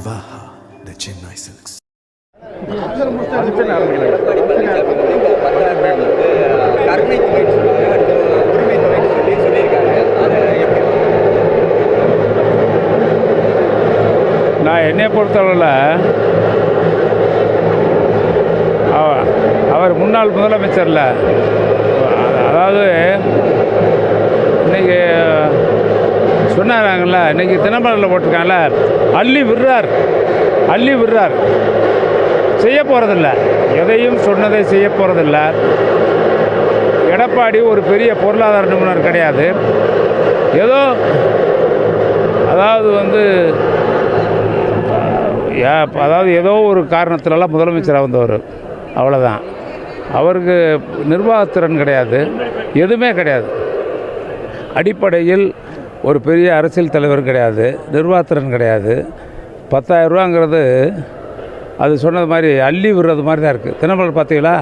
Vivaha, the Chennai Silks. நான் என்னை பொறுத்தளவில் அவர் முன்னாள் முதலமைச்சரில், அதாவது இன்றைக்கி சொன்னாங்கல்ல, இன்றைக்கி தினமலரில் போட்டிருக்காங்கல்ல, அள்ளி விடுறார், செய்ய போகிறதில்ல, எதையும் சொன்னதை செய்ய போகிறதில்ல. எடப்பாடி ஒரு பெரிய பொருளாதார நிபுணர் கிடையாது. ஏதோ அதாவது ஏதோ ஒரு காரணத்திலலாம் முதலமைச்சராக வந்தவர், அவ்வளோதான். அவருக்கு நிர்வாகத்திறன் கிடையாது, எதுவுமே கிடையாது. அடிப்படையில் ஒரு பெரிய அரசியல் தலைவர் கிடையாது, நிர்வாகத்திறன் கிடையாது. 10,000 ரூபாங்கிறது அது சொன்னது மாதிரி அள்ளி விடுறது மாதிரி தான் இருக்குது. தினமலர் பார்த்தீங்களா?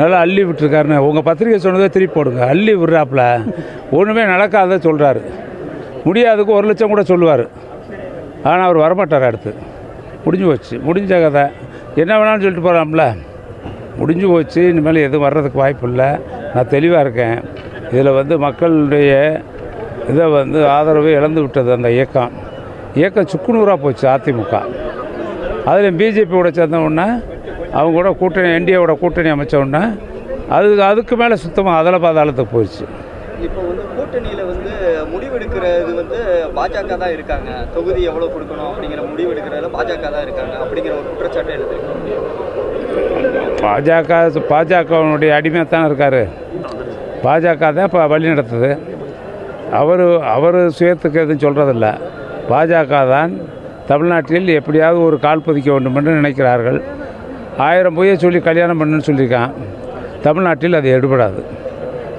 நல்லா அள்ளி விட்டுருக்காருன்னு உங்கள் பத்திரிக்கை சொன்னதே திருப்பி போடுங்க. அள்ளி விடுறாப்புல ஒன்றுமே நடக்காத சொல்கிறாரு. முடியாதுக்கு 1 லட்சம் கூட சொல்லுவார். ஆனால் அவர் வரமாட்டார். அடுத்து முடிஞ்சு போச்சு, முடிஞ்ச கதை. என்ன வேணாலும் சொல்லிட்டு போகலாம்ல, முடிஞ்சு போச்சு. இனிமேல் எதுவும் வர்றதுக்கு வாய்ப்பு இல்லை. நான் தெளிவாக இருக்கேன். இதில் மக்களுடைய இதை ஆதரவு இழந்து விட்டது அந்த இயக்கம் சுக்குநூறாக போச்சு. அதிமுக அதில் பிஜேபியோட சேர்ந்தவுடனே அவங்க கூட கூட்டணி, என்டிஏவோட கூட்டணி அமைச்சவுடனே அதுக்கு மேலே சுத்தமாக அதில் பாதாளத்துக்கு போயிடுச்சு. இப்போ கூட்டணியில் முடிவெடுக்கிறது பாஜக தான் இருக்காங்க. தொகுதி எவ்வளோ கொடுக்கணும் அப்படிங்கிற முடிவெடுக்கிறதுல பாஜக தான் இருக்காங்க அப்படிங்கிற ஒரு குற்றச்சாட்டை எடுத்துருக்காங்க. பாஜகவுடைய அடிமையாக தானே இருக்கார். பாஜக தான் இப்போ வழி நடத்துது. அவர் சுயத்துக்கு எதுவும் சொல்கிறதில்ல. பாஜக தான் தமிழ்நாட்டில் எப்படியாவது ஒரு கால் பதிக்க வேண்டும் என்று நினைக்கிறார்கள். 1000 பொய்யை சொல்லி கல்யாணம் பண்ணுன்னு சொல்லியிருக்கான். தமிழ்நாட்டில் அது எடுபடாது.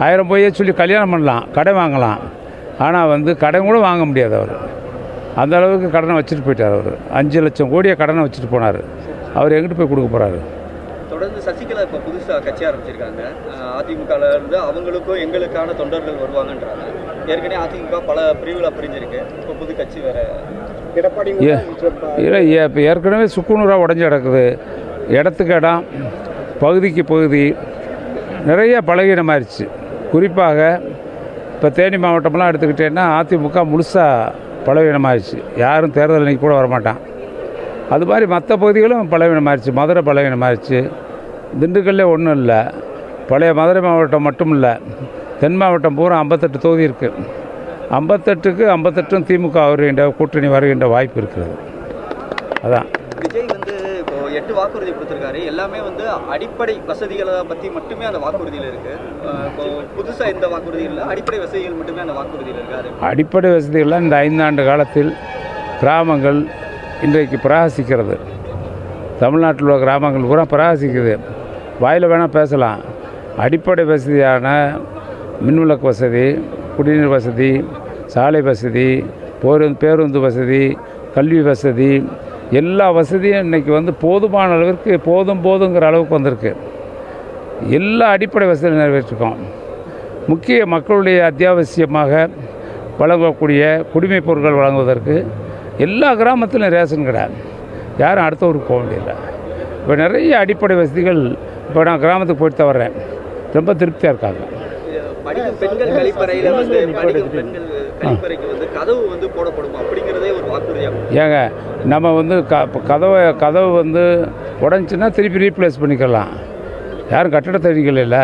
1000 பொய்யை சொல்லி கல்யாணம் பண்ணலாம், கடன் வாங்கலாம். ஆனால் கடன் கூட வாங்க முடியாது. அவர் அந்த அளவுக்கு கடனை வச்சுட்டு போயிட்டார். அவர் 5 லட்சம் கோடியை கடனை வச்சுட்டு போனார். அவர் எங்கிட்டு போய் கொடுக்க போகிறாரு? தொடர்ந்து சசிகலா இப்போ புதுசாக கட்சி ஆரம்பிச்சிருக்காங்க. அதிமுகவில் இருந்து அவங்களுக்கும் எங்களுக்கான தொண்டர்கள் வருவாங்கன்றாங்க. ஏற்கனவே அதிமுக பல பிரிவுகளை பிரிஞ்சிருக்கு. இப்போ புது கட்சி வேறு எடப்பாடி இல்லை, இப்போ ஏற்கனவே சுக்குநூறாக உடஞ்சி கிடக்குது. இடத்துக்கு இடம், பகுதிக்கு பகுதி நிறைய பலகீனமாகிடுச்சு. குறிப்பாக இப்போ தேனி மாவட்டம்லாம் எடுத்துக்கிட்டேன்னா அதிமுக முழுசாக பலவீனமாகிடுச்சு. யாரும் தேர்தல் அன்னைக்கு கூட வரமாட்டான். அது மாதிரி மற்ற பகுதிகளும் பலவீனமாகிடுச்சு. மதுரை பலவீனமாகிடுச்சு. திண்டுக்கல்லே ஒன்றும் இல்லை. பழைய மதுரை மாவட்டம் மட்டும் இல்லை, தென் மாவட்டம் பூரா 58 தொகுதி இருக்குது. 58க்கு 58 திமுக வருகின்ற கூட்டணி வருகின்ற வாய்ப்பு இருக்கிறது. அதான் விஜய் இப்போ 8 வாக்குறுதி கொடுத்துருக்காரு. எல்லாமே அடிப்படை வசதிகளை பற்றி மட்டுமே அந்த வாக்குறுதியில் இருக்குது. இப்போ புதுசாக எந்த வாக்குறுதி இல்லை, அடிப்படை வசதிகள் மட்டுமே அந்த வாக்குறுதியில் இருக்காது. அடிப்படை வசதிகள்லாம் இந்த 5 ஆண்டு காலத்தில் கிராமங்கள் இன்றைக்கு பிரகாசிக்கிறது. தமிழ்நாட்டில் உள்ள கிராமங்கள் பூரா பிரகாசிக்குது. வாயில் வேணால் பேசலாம். அடிப்படை வசதியான மின்விளக்கு வசதி, குடிநீர் வசதி, சாலை வசதி, பேருந்து வசதி, கல்வி வசதி, எல்லா வசதியும் இன்றைக்கி போதுமான அளவிற்கு போதுங்கிற அளவுக்கு வந்திருக்கு. எல்லா அடிப்படை வசதியும் நிறைவேற்றிருக்கோம். முக்கிய மக்களுடைய அத்தியாவசியமாக வழங்கக்கூடிய குடிமைப் பொருட்கள் வழங்குவதற்கு எல்லா கிராமத்திலும் ரேஷன் கடை. யாரும் அடுத்த ஊருக்கு போக முடியல. இப்போ நிறைய அடிப்படை வசதிகள். இப்போ நான் கிராமத்துக்கு போயிட்டு தான் வர்றேன். ரொம்ப திருப்தியாக இருக்காங்க. பெண்கள் கழிப்பறையில் கதவு போடப்படுமா அப்படிங்கிறதே ஒரு வாக்குறுதியாகும். ஏங்க, நம்ம கதவு உடஞ்சின்னா திருப்பி ரீப்ளேஸ் பண்ணிக்கலாம். யாரும் கட்டடத்தை அடிக்கல.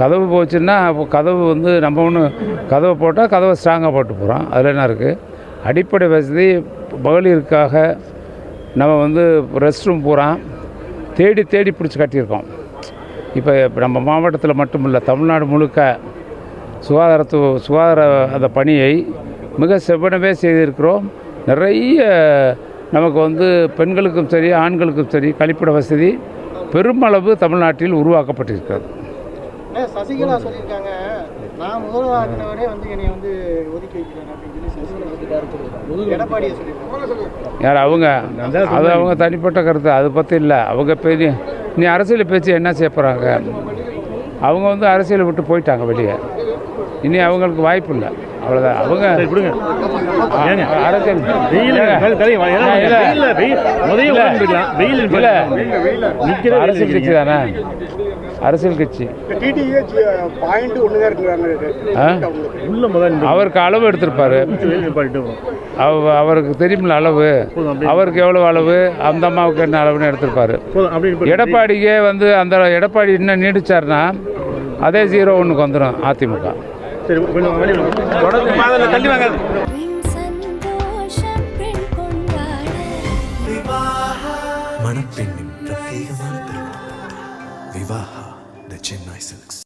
கதவு போச்சுன்னா கதவு நம்ம ஒன்று கதவை போட்டால் கதவை ஸ்ட்ராங்காக போட்டு போகிறோம். அதில் என்ன இருக்குது? அடிப்படை வசதி மகளிருக்காக நம்ம ரெஸ்ட் ரூம் பூரா தேடி பிடிச்சி கட்டியிருக்கோம். இப்போ நம்ம மாவட்டத்தில் மட்டும் இல்லை, தமிழ்நாடு முழுக்க சுகாதார அந்த பணியை மிக செவ்வனவே செய்திருக்கிறோம். நிறைய நமக்கு பெண்களுக்கும் சரி ஆண்களுக்கும் சரி கழிப்பிட வசதி பெருமளவு தமிழ்நாட்டில் உருவாக்கப்பட்டிருக்கிறது. சசிகலா சொல்லியிருக்காங்க, நான் முதல்வராகினவரே என்னை ஒதுக்கி வைக்கிறேன் அப்படின்னு சொல்லி எடப்பாடியை சொல்லியிருக்காங்க. யார் அவங்க? அது அவங்க தனிப்பட்ட கருத்து, அதை பற்றி இல்லை. அவங்க பெரிய நீ அரசியல் பேச்சு என்ன செய்ய போகிறாங்க? அவங்க அரசியலை விட்டு போயிட்டாங்க வெளியே. இனி அவங்களுக்கு வாய்ப்பு இல்லை. அவ்வளோதான். அவங்க அரசியல் அரசியல் கட்சி தானே, அரசியல் கட்சி. அவருக்கு அளவு எடுத்திருப்பாரு, அவருக்கு தெரியுமில்ல அளவு, அவருக்கு எவ்வளோ அளவு, அந்த அம்மாவுக்கு என்ன அளவுன்னு எடுத்திருப்பாரு. எடப்பாடிக்கே வந்து அந்த எடப்பாடி இன்னும் நீடிச்சார்னா அதே 0-1 வந்துடும் அதிமுக. மணப்பெண்ணின் பிரத்யேகமான திருமணம் விவாஹா தி சென்னை சில்க்ஸ்.